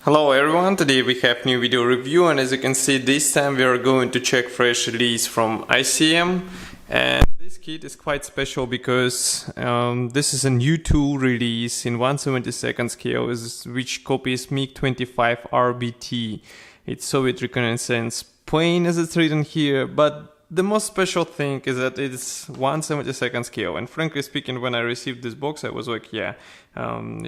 Hello everyone, today we have new video review, and as you can see this time we are going to check fresh release from ICM. And this kit is quite special because this is a new tool release in 1/72 scale which copies MiG-25RBT. It's Soviet reconnaissance plane as it's written here, but the most special thing is that it's 1/72 scale, and frankly speaking, when I received this box I was like, yeah,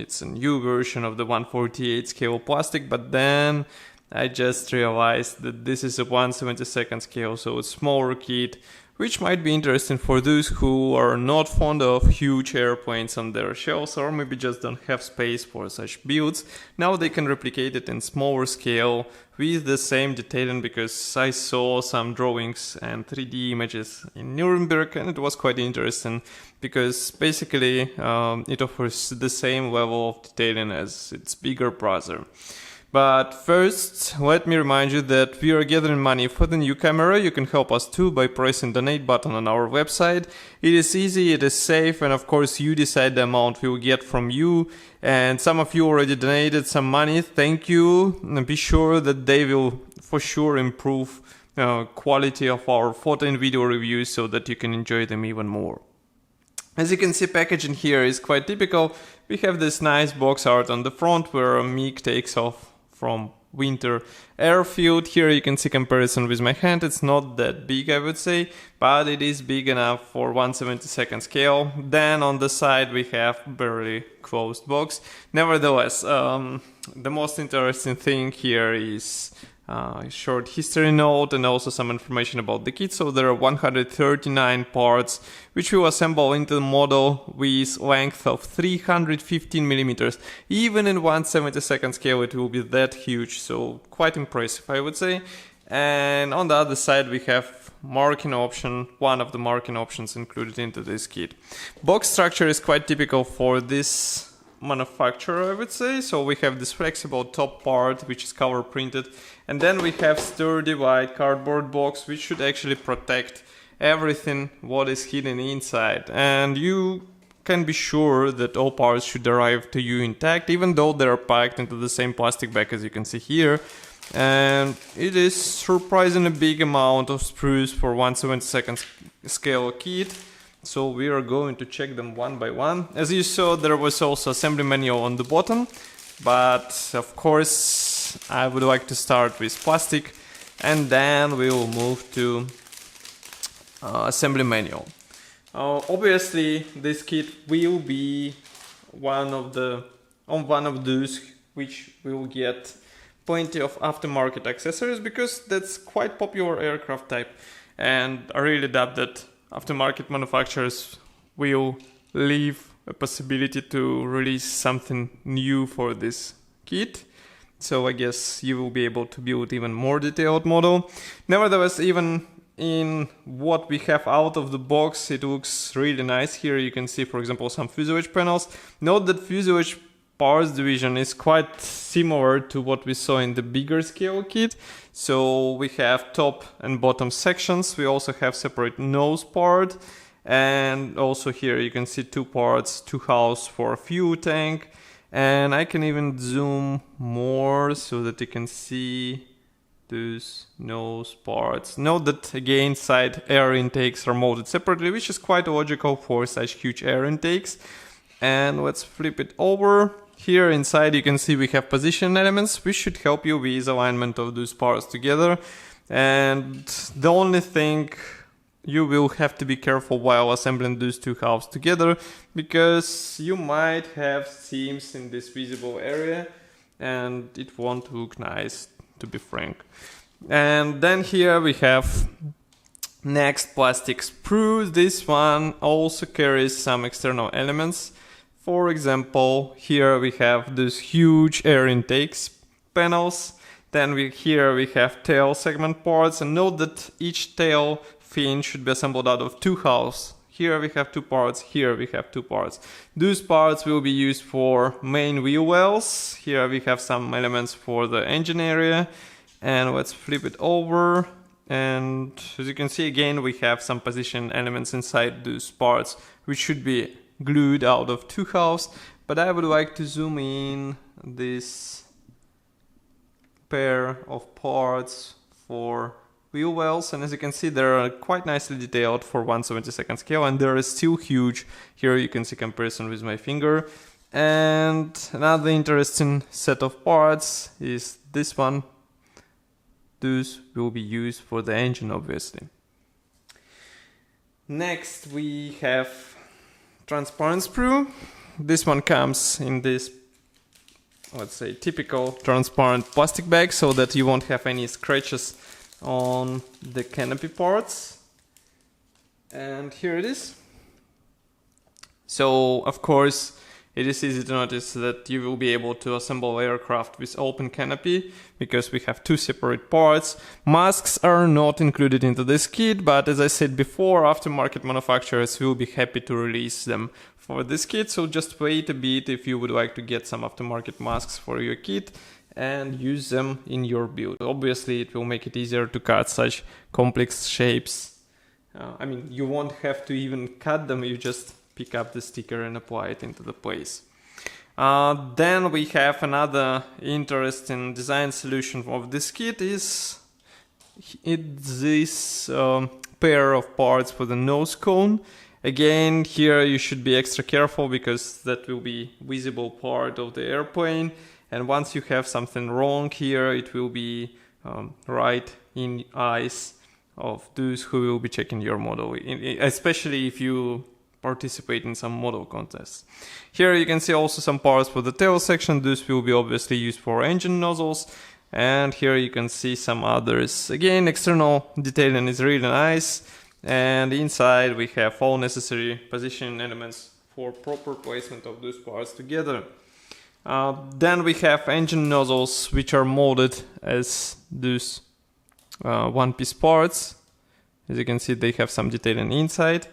it's a new version of the 1/48 scale plastic, but then I just realized that this is a 1/72 scale, so it's smaller kit, which might be interesting for those who are not fond of huge airplanes on their shelves or maybe just don't have space for such builds. Now they can replicate it in smaller scale with the same detailing, because I saw some drawings and 3D images in Nuremberg and it was quite interesting because basically it offers the same level of detailing as its bigger brother. But first, let me remind you that we are gathering money for the new camera. You can help us too by pressing the donate button on our website. It is easy, it is safe, and of course you decide the amount we will get from you. And some of you already donated some money, thank you. And be sure that they will for sure improve quality of our photo and video reviews so that you can enjoy them even more. As you can see, packaging here is quite typical. We have this nice box art on the front where a MiG takes off from winter airfield. Here you can see comparison with my hand. It's not that big, I would say, but it is big enough for 1/72 scale. Then on the side we have barely closed box. Nevertheless, the most interesting thing here is a short history note and also some information about the kit. So there are 139 parts which will assemble into the model with length of 315 millimeters. Even in 1/72 scale it will be that huge, so quite impressive, I would say. And on the other side we have marking option, one of the marking options included into this kit. Box structure is quite typical for this manufacturer, I would say. So we have this flexible top part which is cover printed, and then we have sturdy white cardboard box which should actually protect everything what is hidden inside, and you can be sure that all parts should arrive to you intact, even though they are packed into the same plastic bag as you can see here. And it is surprisingly big amount of sprues for 1/72 scale kit. So we are going to check them one by one. As you saw, there was also assembly manual on the bottom, but of course I would like to start with plastic and then we will move to assembly manual. Obviously this kit will be one of those which will get plenty of aftermarket accessories, because that's quite popular aircraft type, and I really doubt that aftermarket manufacturers will leave a possibility to release something new for this kit. So I guess you will be able to build even more detailed model. Nevertheless, even in what we have out of the box, it looks really nice. Here you can see, for example, some fuselage panels. Note that fuselage parts division is quite similar to what we saw in the bigger scale kit. So we have top and bottom sections. We also have separate nose part, and also here you can see two parts, two halves for a fuel tank. And I can even zoom more so that you can see those nose parts. Note that again side air intakes are molded separately, which is quite logical for such huge air intakes. And let's flip it over. Here inside you can see we have position elements which should help you with alignment of those parts together. And the only thing, you will have to be careful while assembling those two halves together, because you might have seams in this visible area and it won't look nice, to be frank. And then here we have next plastic sprue. This one also carries some external elements. For example, here we have these huge air intakes panels. Then here we have tail segment parts, and note that each tail fin should be assembled out of two halves. Here we have two parts, here we have two parts. Those parts will be used for main wheel wells. Here we have some elements for the engine area. And let's flip it over. And as you can see, again, we have some position elements inside those parts, which should be glued out of two halves. But I would like to zoom in this pair of parts for wheel wells, and as you can see they are quite nicely detailed for 1/72 scale, and they are still huge. Here you can see comparison with my finger. And another interesting set of parts is this one. Those will be used for the engine, obviously. Next we have transparent sprue. This one comes in this, let's say, typical transparent plastic bag, so that you won't have any scratches on the canopy parts. And here it is. So of course it is easy to notice that you will be able to assemble aircraft with open canopy, because we have two separate parts. Masks are not included into this kit, but as I said before, aftermarket manufacturers will be happy to release them for this kit, so just wait a bit if you would like to get some aftermarket masks for your kit and use them in your build. Obviously it will make it easier to cut such complex shapes. I mean, you won't have to even cut them, you just pick up the sticker and apply it into the place. Then we have another interesting design solution of this kit is this pair of parts for the nose cone. Again, here you should be extra careful, because that will be visible part of the airplane, and once you have something wrong here, it will be right in eyes of those who will be checking your model, especially if you participate in some model contests. Here you can see also some parts for the tail section. Those will be obviously used for engine nozzles. And here you can see some others. Again, external detailing is really nice. And inside we have all necessary positioning elements for proper placement of those parts together. Then we have engine nozzles, which are molded as those one-piece parts. As you can see, they have some detailing inside.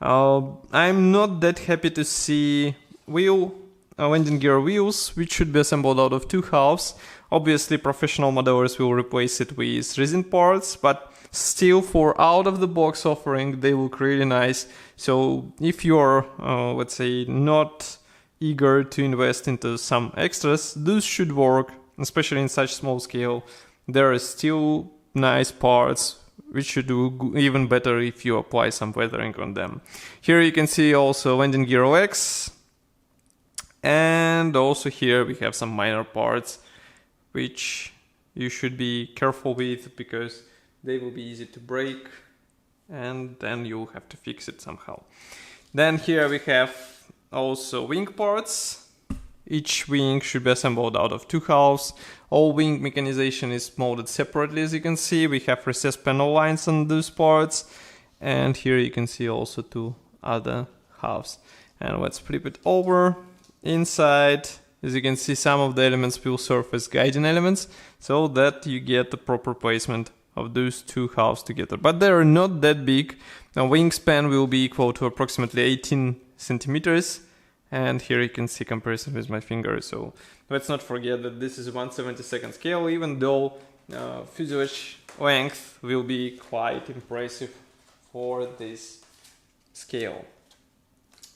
I'm not that happy to see landing gear wheels, which should be assembled out of two halves. Obviously professional modelers will replace it with resin parts, but still for out of the box offering they look really nice. So if you're let's say not eager to invest into some extras, those should work, especially in such small scale. There are still nice parts which should do even better if you apply some weathering on them. Here you can see also landing gear legs, and also here we have some minor parts which you should be careful with, because they will be easy to break and then you'll have to fix it somehow. Then here we have also wing parts. Each wing should be assembled out of two halves. All wing mechanization is molded separately, as you can see. We have recessed panel lines on those parts. And here you can see also two other halves. And let's flip it over. Inside, as you can see, some of the elements will serve as guiding elements, so that you get the proper placement of those two halves together. But they are not that big. Now, wingspan will be equal to approximately 18 centimeters. And here you can see comparison with my finger. So let's not forget that this is 1/72 scale, even though fuselage length will be quite impressive for this scale.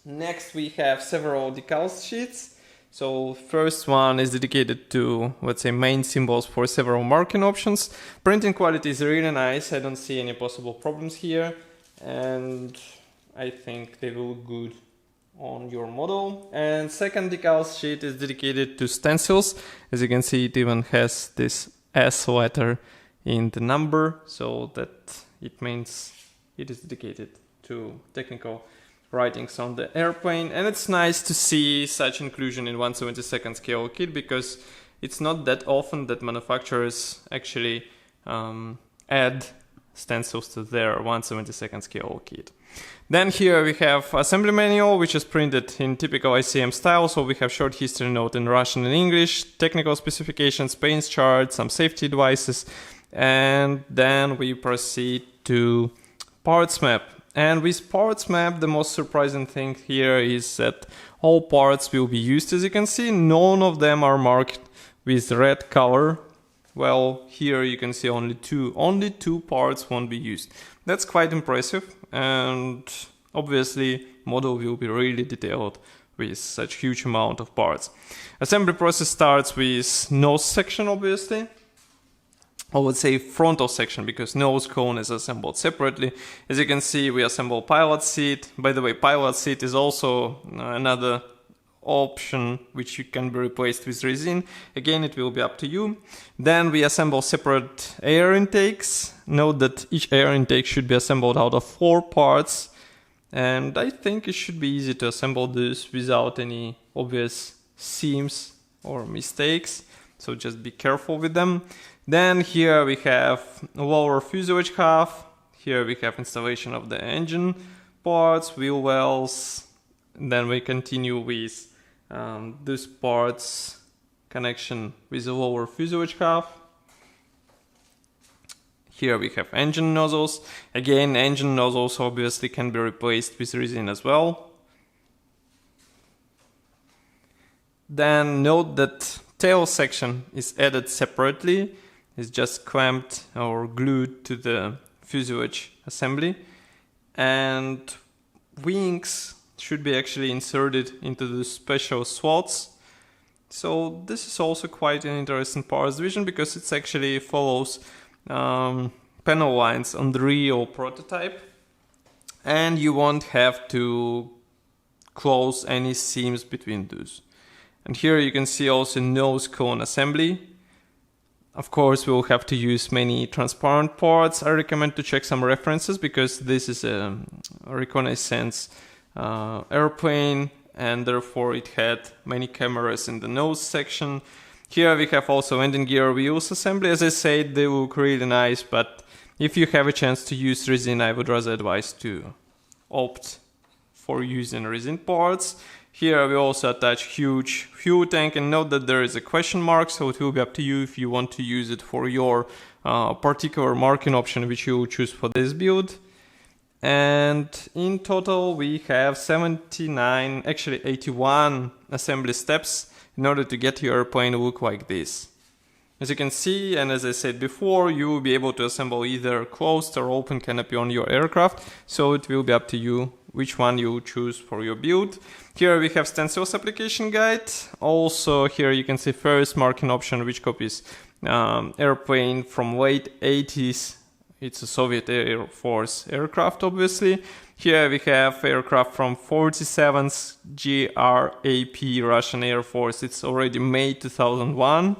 Next we have several decal sheets. So first one is dedicated to, let's say, main symbols for several marking options. Printing quality is really nice. I don't see any possible problems here, and I think they will look good on your model. And second decal sheet is dedicated to stencils. As you can see, it even has this S letter in the number, so that it means it is dedicated to technical writings on the airplane. And it's nice to see such inclusion in 1/72 scale kit, because it's not that often that manufacturers actually add stencils to their 1/72 scale kit. Then here we have assembly manual, which is printed in typical ICM style. So we have short history note in Russian and English, technical specifications, paints chart, some safety devices, and then we proceed to parts map. And with parts map, the most surprising thing here is that all parts will be used. As you can see, none of them are marked with red color. Well, here you can see only two parts won't be used. That's quite impressive, and obviously model will be really detailed with such huge amount of parts. Assembly process starts with nose section, obviously, I would say frontal section, because nose cone is assembled separately. As you can see, we assemble pilot seat. By the way, pilot seat is also another option which can be replaced with resin. Again, it will be up to you. Then we assemble separate air intakes. Note that each air intake should be assembled out of 4 parts. And I think it should be easy to assemble this without any obvious seams or mistakes. So just be careful with them. Then here we have lower fuselage half. Here we have installation of the engine parts, wheel wells. Then we continue with these parts connection with the lower fuselage half. Here we have engine nozzles. Again, engine nozzles obviously can be replaced with resin as well. Then note that tail section is added separately. It's just clamped or glued to the fuselage assembly. And wings should be actually inserted into the special slots. So this is also quite an interesting parts division, because it actually follows panel lines on the real prototype. And you won't have to close any seams between those. And here you can see also nose cone assembly. Of course, we'll have to use many transparent parts. I recommend to check some references, because this is a reconnaissance airplane, and therefore it had many cameras in the nose section. Here we have also landing gear wheels assembly. As I said, they look really nice, but if you have a chance to use resin, I would rather advise to opt for using resin parts. Here we also attach huge fuel tank, and note that there is a question mark, so it will be up to you if you want to use it for your particular marking option which you will choose for this build. And in total we have 79, actually 81 assembly steps in order to get your airplane to look like this. As you can see, and as I said before, you will be able to assemble either closed or open canopy on your aircraft, so it will be up to you which one you choose for your build. Here we have stencils application guide. Also here you can see first marking option, which copies airplane from late 80s. It's a Soviet Air Force aircraft, obviously. Here we have aircraft from 47th GRAP Russian Air Force. It's already May 2001.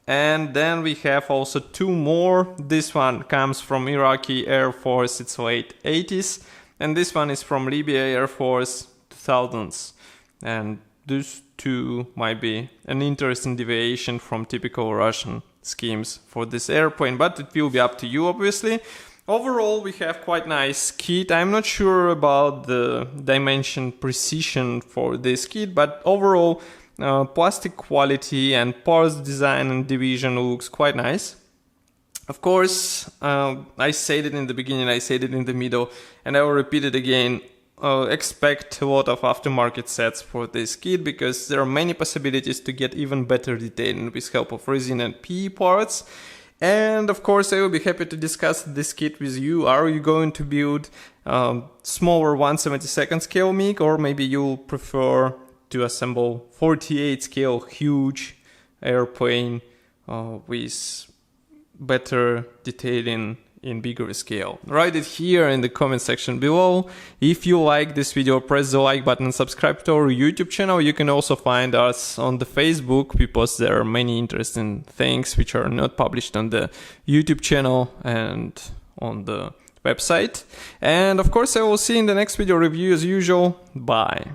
And then we have also 2 more. This one comes from Iraqi Air Force. It's late 80s. And this one is from Libya Air Force 2000s. And these 2 might be an interesting deviation from typical Russian schemes for this airplane, but it will be up to you, obviously. Overall, we have quite nice kit. I'm not sure about the dimension precision for this kit, but overall, plastic quality and parts design and division looks quite nice. Of course, I said it in the beginning, I said it in the middle, and I will repeat it again. Expect a lot of aftermarket sets for this kit, because there are many possibilities to get even better detailing with help of resin and PE parts. And of course, I will be happy to discuss this kit with you. Are you going to build smaller 1/72 scale MiG, or maybe you prefer to assemble 48 scale huge airplane with better detailing in bigger scale? Write it here in the comment section below. If you like this video, press the like button and subscribe to our YouTube channel. You can also find us on the Facebook. We post there many interesting things which are not published on the YouTube channel and on the website. And of course, I will see you in the next video review as usual. Bye.